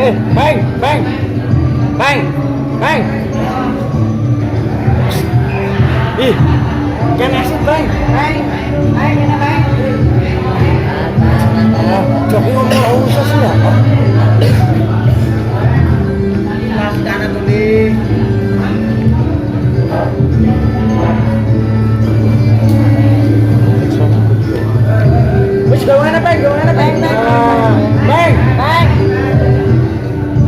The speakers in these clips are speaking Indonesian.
Bang, bang, bang, bang. Ih, kan asik bang. Bang, bang, ini bang. Joki ngomong usah sih ya. Kanan tuh. Wis gawane Bang, Bang.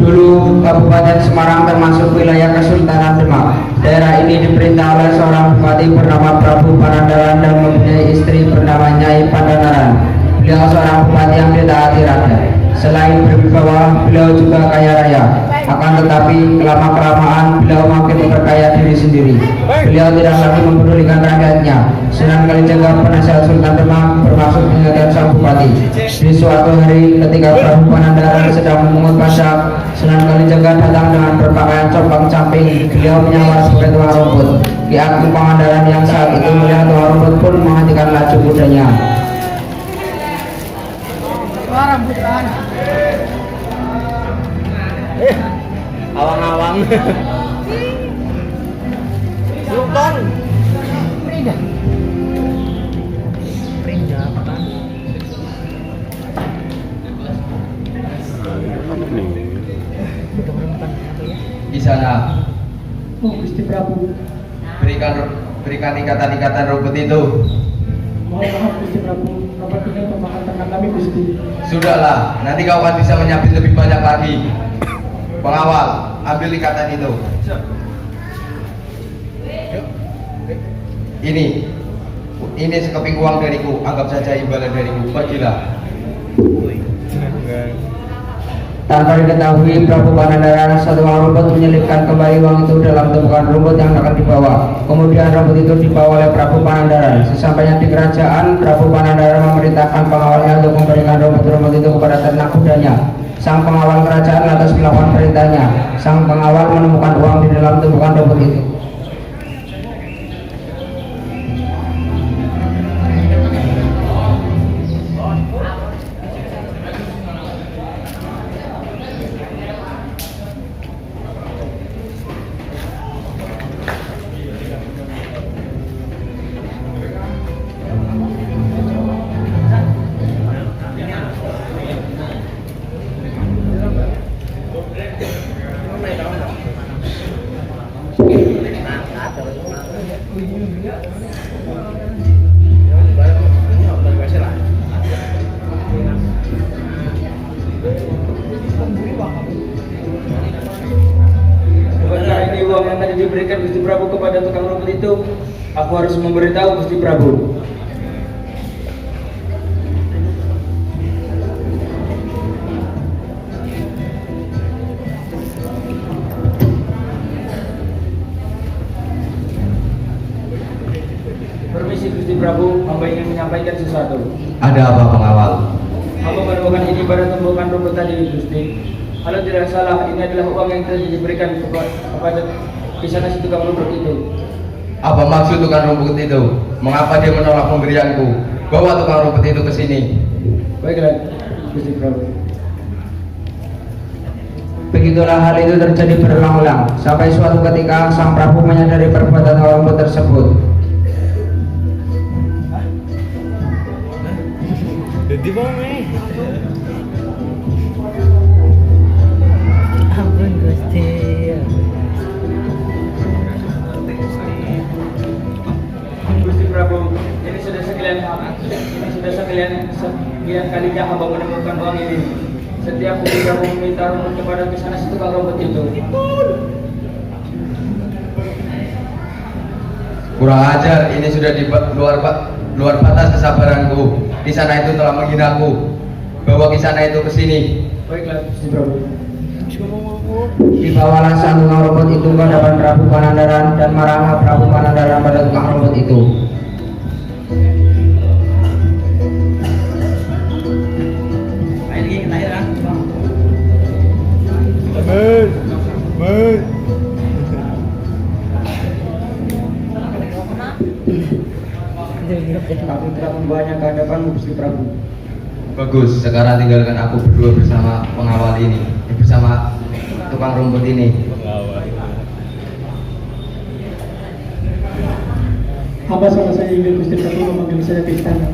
Dulu Kabupaten Semarang termasuk wilayah Kesultanan Demak. Daerah ini diperintah oleh seorang bupati bernama Prabu Panandaran dan mempunyai istri bernama Nyai Pandanaran. Beliau seorang bupati yang ditaati rakyat. Selain berwibawa, beliau juga kaya raya. Akan tetapi kelama-kelamaan beliau makin memperkaya diri sendiri. Beliau tidak lagi mempedulikan rakyatnya. Sunan Kalijaga penasihat Sultan Demak bermaksud mengingatkan sang bupati. Di suatu hari ketika Prabu Panandaran sedang memungut pajak, Sunan Kalijaga datang dengan berpakaian compang-camping. Beliau menyamar sebagai tukang rumput. Ki Ageng Pangandaran yang saat itu melihat tukang rumput pun menghentikan laju kudanya. Rambutan. Awang-awang. Sultan. Prindah. Prindah apa kan? Di sana, Gusti Prabu. berikan ikatan-ikatan rumput itu. Mohon maaf Gusti Prabu, Bapak ini memakan tangan kami Gusti. Sudahlah, nanti kau akan bisa menyabit lebih banyak lagi. Pengawal, ambil ikatan itu. Ini sekeping uang dariku, anggap saja imbalan dariku. Pergilah. Tanpa diketahui, Prabu Panandaran satu rumput menyelipkan kembali uang itu dalam tumpukan rumput yang akan dibawa. Kemudian rumput itu dibawa oleh Prabu Panandaran. Sesampainya di kerajaan, Prabu Panandaran memerintahkan pengawalnya untuk memberikan rumput-rumput itu kepada ternak kudanya. Sang pengawal kerajaan lantas melakukan perintahnya. Sang pengawal menemukan uang di dalam tumpukan rumput itu. Uang yang tadi diberikan Gusti Prabu kepada tukang rumput itu, aku harus memberitahu Gusti Prabu. Permisi Gusti Prabu, hamba ingin menyampaikan sesuatu. Ada apa, pengawal? Hamba menemukan ini pada tumpukan rumput tadi Gusti. Kalau tidak salah, ini adalah uang yang telah diberikan kepada kisah nasi tukang rumput itu. Apa maksud tukang rumput itu? Mengapa dia menolak pemberianku? Bawa tukang rumput itu ke sini. Baiklah, Gusti Prabu. Begitulah hal itu terjadi berulang-ulang sampai suatu ketika sang Prabu menyadari perbuatan tukang rumput tersebut. Jadi bang ampun Gusti. Gusti Prabu, ini sudah sekian kalinya hamba menemukan uang ini. Setiap Gusti Prabu meminta rumput kepada kisah nasi tukang rumput itu. Kurang ajar, ini sudah di luar batas kesabaranku. Di sana itu telah menghinaku. Bawa di sana itu ke sini. Baiklah, Gusti Prabu. Dibawalah sang tukang rumput itu ke hadapan Prabu Panandaran dan marahlah Prabu Panandaran pada tukang rumput itu. Kami telah membawanya ke hadapan Gusti Prabu. Bagus, sekarang tinggalkan aku berdua bersama pengawal ini. bersama tukang rumput ini. Apa salah saya ingin Gusti Prabu memanggil saya ke istana?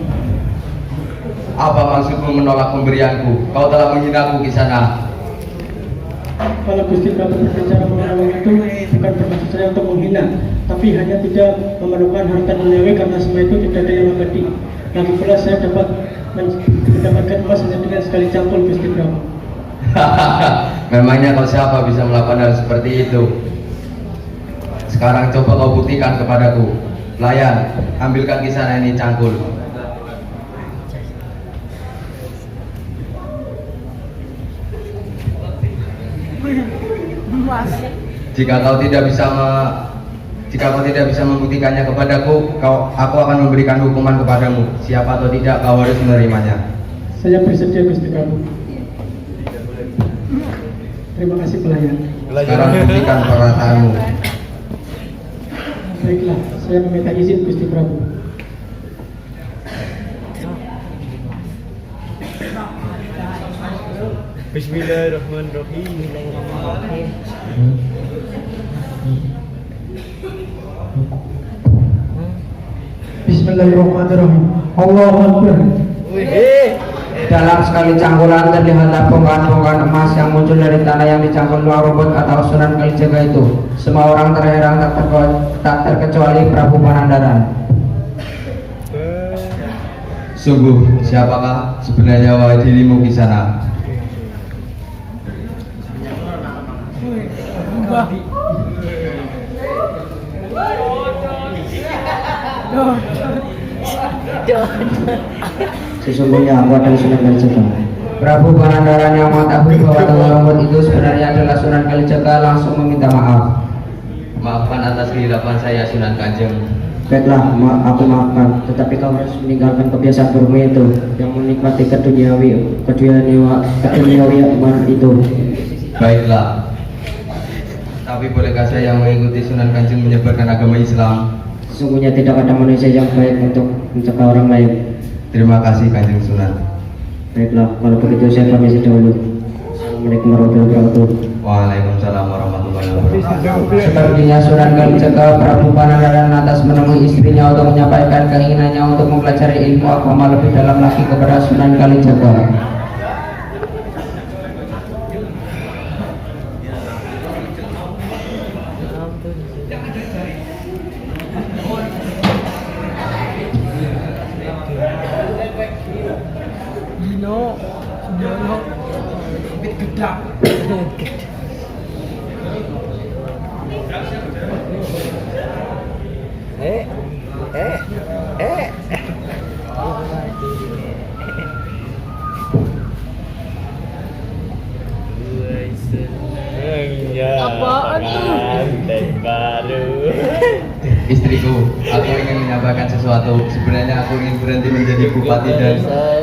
Apa maksudmu menolak pemberianku? Kau telah menghinaku Kisana. Kalau Gusti Prabu berbicara menolong itu bukan bermaksud saya untuk menghina, tapi hanya tidak memerlukan harta duniawi karena semua itu tidak ada yang abadi. Lagi pula saya dapat mendapatkan emas hanya dengan sekali cangkul Gusti Prabu. Memangnya kau siapa bisa melakukan hal seperti itu? Sekarang coba kau buktikan kepadaku. Layan, ambilkan Kisana ini cangkul. Jika kau tidak bisa membuktikannya kepadaku, aku akan memberikan hukuman kepadamu. Siapa atau tidak, kau harus menerimanya. Saya bersedia Gusti Prabu. Terima kasih pelayan. Sekarang buktikan perkataanmu. Baiklah, saya meminta izin Gusti Prabu. Bismillahirrahmanirrahim. Bismillahirrahmanirrahim. Allahu Akbar. Dalam sekali cangkulan terlihatlah bongkahan-bongkahan emas yang muncul dari tanah yang dicangkul dua rumput atau Sunan Kalijaga itu. Semua orang terheran tak terkecuali Prabu Panandaran. Sungguh, siapakah sebenarnya wahai dirimu Kisana? Sesungguhnya aku adalah Sunan Kalijaga. Prabu Panandaran yang mengetahui bahwa dua rumput itu sebenarnya adalah Sunan Kalijaga langsung meminta maaf. Maafkan atas kehilapan saya Sunan Kanjeng. Baiklah, aku maafkan, tetapi kau harus meninggalkan kebiasaan burukmu itu yang menikmati keduniawian itu. Baiklah. Tapi bolehkah saya mengikuti Sunan Kanjeng menyebarkan agama Islam? Sesungguhnya tidak ada manusia yang baik untuk mencegah orang lain. Terima kasih Kanjeng Sunan. Baiklah, kalau begitu saya permisi dahulu. Assalamualaikum warahmatullahi wabarakatuh. Waalaikumsalam warahmatullahi wabarakatuh. Sepertinya Sunan Kalijaga Prabu Panandaran lantas menemui istrinya untuk menyampaikan keinginannya untuk mempelajari ilmu agama lebih dalam lagi kepada Sunan Kalijaga. Apaan tuh? Baru. Istriku, aku ingin menyampaikan sesuatu. Sebenarnya aku ingin berhenti menjadi bupati dan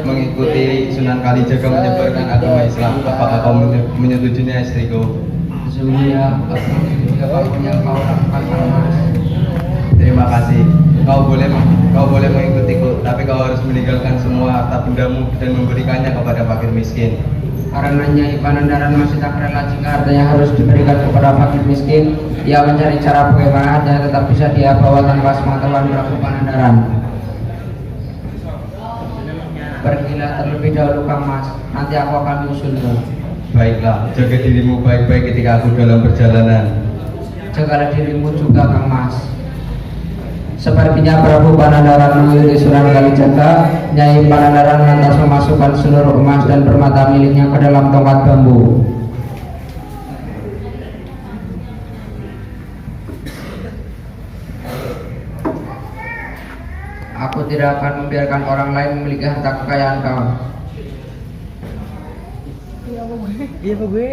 mengikuti Sunan Kalijaga menyebarkan agama Islam. Apakah kau menyetujuinya istriku? Sesungguhnya apapun yang kau lakukan harus. Terima kasih. Kau boleh mengikutiku, tapi kau harus meninggalkan semua harta bendamu dan memberikannya kepada fakir miskin. Karena Nyai Panandaran masih tak rela jika hartanya harus diberikan kepada fakir miskin, ia mencari cara bagaimana aja tetap bisa dia bawa tanpa sepengetahuan Prabu Panandaran. Pergilah terlebih dahulu Kang Mas, nanti aku akan menyusulmu. Baiklah, jaga dirimu baik-baik ketika aku dalam perjalanan. Jagalah dirimu juga Kang Mas. Sepertinya Prabu Panandaran mengikuti Sunan Kalijaga. Nyai Panandaran lantas memasukkan seluruh emas dan permata miliknya ke dalam tongkat bambu. Aku tidak akan membiarkan orang lain memiliki harta kekayaan kau. Iya Pak gue.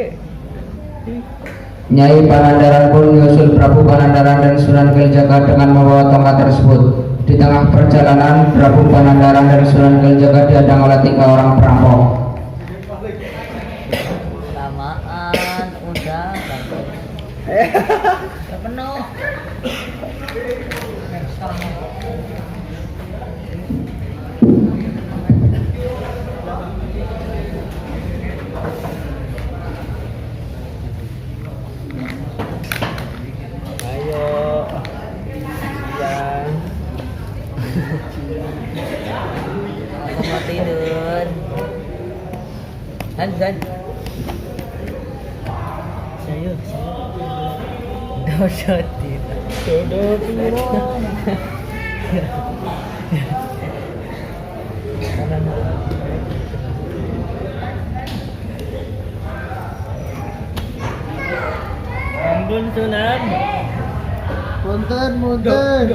Nyai Panandaran pun menyusul Prabu Panandaran dan Sunan Kalijaga dengan membawa tongkat tersebut. Di tengah perjalanan, Prabu Panandaran dan Sunan Kalijaga dihadang oleh 3 orang perampok. Lamaan udah penuh. Ampun Sunan. Punten, punten.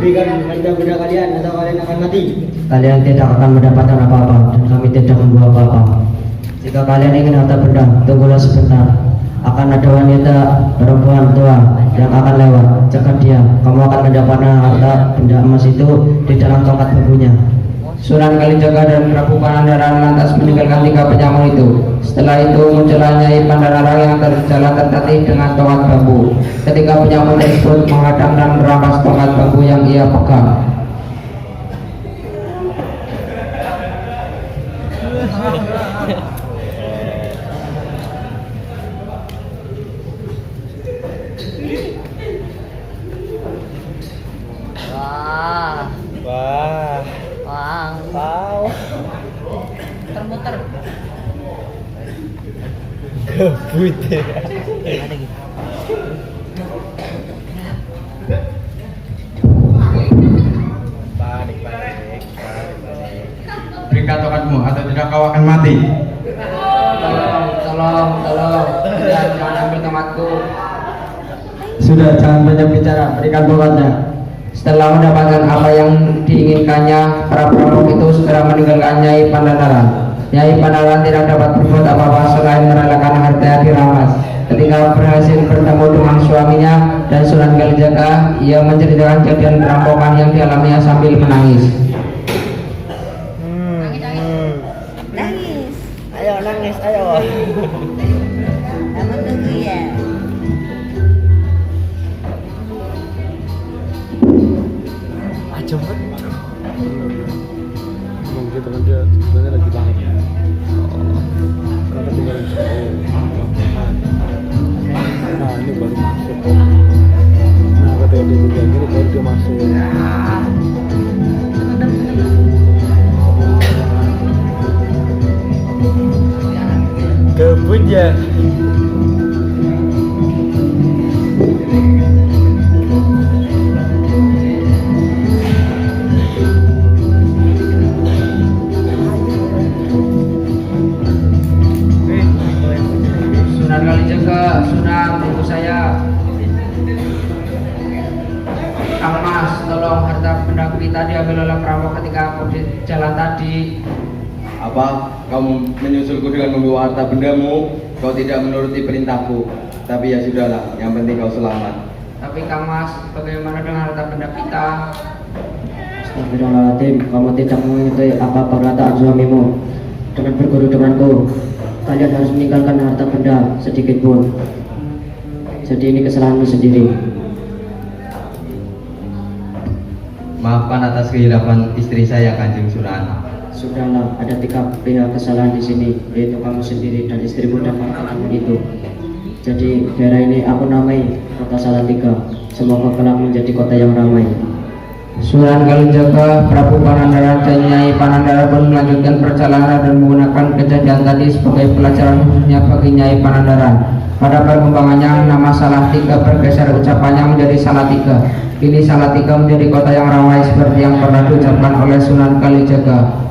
Berikan benda-benda kalian atau kalian akan mati. Kalian tidak akan mendapatkan apa-apa dan kami tidak membawa apa-apa. Jika kalian ingin harta benda, tunggulah sebentar. Akan ada wanita perempuan tua yang akan lewat. Cegah dia, kamu akan mendapatkan harta benda emas itu di dalam tongkat bambunya. Sunan Kalijaga dan Prabu Panandaran lantas meninggalkan 3 penyamun itu. Setelah itu muncullah Nyai Pandanarang yang terjalan tertatih dengan tongkat bambu. Ketika penyamun tersebut menghadang dan merampas tongkat bambu yang ia pegang. Wow. Muter-muter. Kebut. Panik. Berikan tongkatmu atau tidak kau akan mati. Tolong, jangan ambil tongkatku. Sudah, jangan banyak bicara, berikan tongkatnya. Setelah mendapatkan apa yang diinginkannya, para perampok itu segera meninggalkan Nyai Pandandaran. Nyai Pandandaran tidak dapat berbuat apa-apa selain merelakan hartanya dirampas. Ketika berhasil bertemu dengan suaminya dan Sunan Kalijaga, ia menceritakan kejadian perampokan yang dialaminya sambil menangis. Nangis. Ayo nangis, ayo. Kamu tunggu ya. Cepet. Emang gitu kan dia sebenarnya lagi banget. Karena tinggal nah ini baru masuk. Nah ketika dia juga gini baru dia masuk. Kebut ya. Sunan Kalijaga, Sunan, tunggu saya. Kang Mas, tolong harta benda kita diambil oleh perampok ketika aku di jalan tadi. Apa? Kamu menyusulku dengan membawa harta bendamu? Kau tidak menuruti perintahku. Tapi ya sudahlah, yang penting kau selamat. Tapi Kang Mas, bagaimana dengan harta benda kita? Astagfirullahaladzim, kamu tidak mengikuti apa perkataan suamimu. Dengan berguru denganku, kalian harus meninggalkan harta benda sedikit pun. Jadi ini kesalahanmu sendiri. Maafkan atas kehilapan istri saya, Kanjeng Sunan. Sudahlah, ada 3 pihak kesalahan di sini, yaitu kamu sendiri dan istrimu dan para kamu itu. Jadi daerah ini aku namai Kota Salatiga. Semoga kelak menjadi kota yang ramai. Sunan Kalijaga, Prabu Panandaran dan Nyai Panandaran pun melanjutkan perjalanan dan menggunakan kejadian tadi sebagai pelajaran khususnya bagi Nyai Panandaran. Pada perkembangannya, nama Salatiga bergeser ucapannya menjadi Salatiga. Kini Salatiga menjadi kota yang ramai seperti yang pernah diucapkan oleh Sunan Kalijaga.